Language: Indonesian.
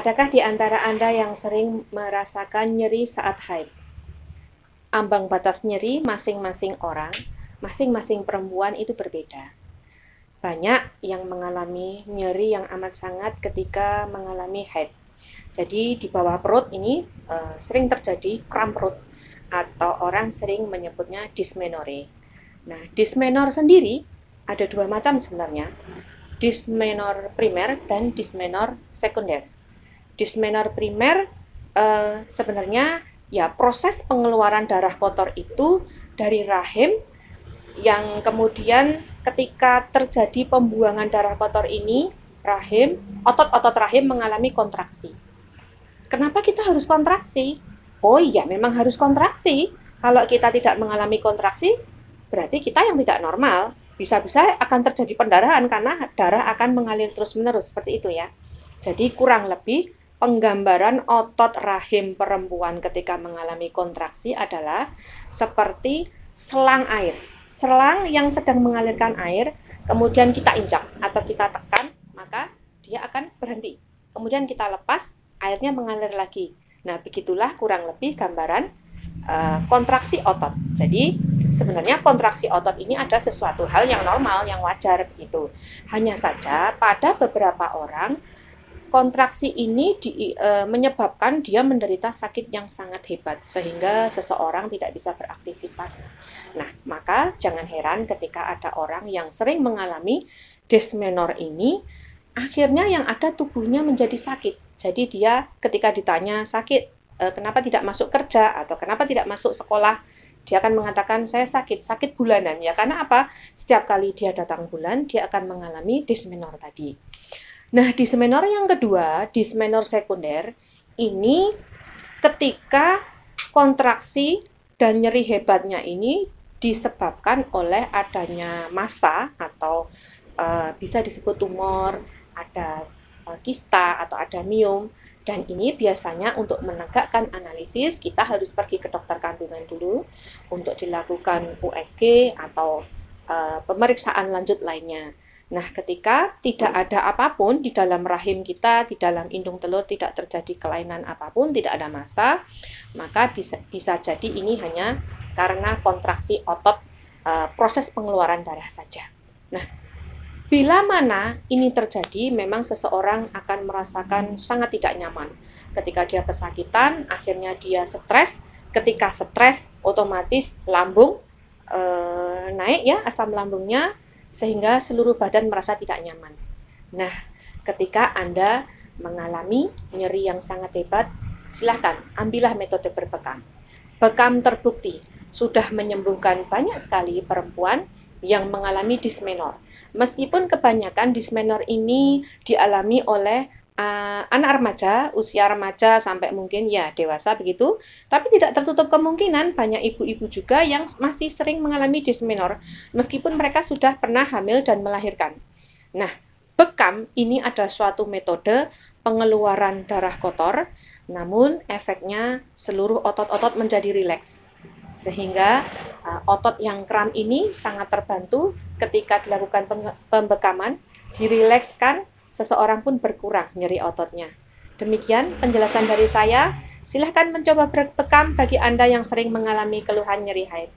Adakah di antara Anda yang sering merasakan nyeri saat haid? Ambang batas nyeri masing-masing orang, masing-masing perempuan itu berbeda. Banyak yang mengalami nyeri yang amat sangat ketika mengalami haid. Jadi di bawah perut ini sering terjadi kram perut atau orang sering menyebutnya dysmenorrhea. Nah, dysmenor sendiri ada dua macam sebenarnya. Dysmenor primer dan dysmenor sekunder. Dysmenor primer sebenarnya ya proses pengeluaran darah kotor itu dari rahim yang kemudian ketika terjadi pembuangan darah kotor ini, otot-otot rahim mengalami kontraksi. Kenapa kita harus kontraksi? Oh iya, memang harus kontraksi. Kalau kita tidak mengalami kontraksi, berarti kita yang tidak normal. Bisa-bisa akan terjadi pendarahan karena darah akan mengalir terus-menerus, seperti itu ya. Jadi kurang lebih penggambaran otot rahim perempuan ketika mengalami kontraksi adalah seperti selang air. Selang yang sedang mengalirkan air, kemudian kita injak atau kita tekan, maka dia akan berhenti. Kemudian kita lepas, airnya mengalir lagi. Nah, begitulah kurang lebih gambaran kontraksi otot. Jadi, sebenarnya kontraksi otot ini ada sesuatu hal yang normal, yang wajar begitu. Hanya saja pada beberapa orang kontraksi ini menyebabkan dia menderita sakit yang sangat hebat sehingga seseorang tidak bisa beraktivitas. Nah, maka jangan heran ketika ada orang yang sering mengalami dysmenor ini, akhirnya yang ada tubuhnya menjadi sakit. Jadi dia ketika ditanya sakit, kenapa tidak masuk kerja atau kenapa tidak masuk sekolah, dia akan mengatakan saya sakit bulanan. Ya karena apa? Setiap kali dia datang bulan, dia akan mengalami dysmenor tadi. Nah, dysmenor yang kedua, dysmenor sekunder, ini ketika kontraksi dan nyeri hebatnya ini disebabkan oleh adanya massa atau bisa disebut tumor, ada kista atau ada miom, dan ini biasanya untuk menegakkan analisis kita harus pergi ke dokter kandungan dulu untuk dilakukan USG atau pemeriksaan lanjut lainnya. Nah, ketika tidak ada apapun di dalam rahim kita, di dalam indung telur tidak terjadi kelainan apapun, tidak ada massa, maka bisa jadi ini hanya karena kontraksi otot proses pengeluaran darah saja. Nah, bila mana ini terjadi, memang seseorang akan merasakan sangat tidak nyaman. Ketika dia kesakitan, akhirnya dia stres. Ketika stres, otomatis lambung naik ya, asam lambungnya, sehingga seluruh badan merasa tidak nyaman. Nah, ketika Anda mengalami nyeri yang sangat hebat, silakan ambillah metode berbekam. Bekam terbukti sudah menyembuhkan banyak sekali perempuan yang mengalami dysmenor. Meskipun kebanyakan dysmenor ini dialami oleh anak remaja, usia remaja sampai mungkin ya dewasa begitu, tapi tidak tertutup kemungkinan banyak ibu-ibu juga yang masih sering mengalami dysmenor meskipun mereka sudah pernah hamil dan melahirkan. Nah, bekam ini ada suatu metode pengeluaran darah kotor, namun efeknya seluruh otot-otot menjadi rileks. Sehingga otot yang kram ini sangat terbantu ketika dilakukan pembekaman, dirilekskan, seseorang pun berkurang nyeri ototnya. Demikian penjelasan dari saya. Silahkan mencoba berbekam bagi Anda yang sering mengalami keluhan nyeri haid.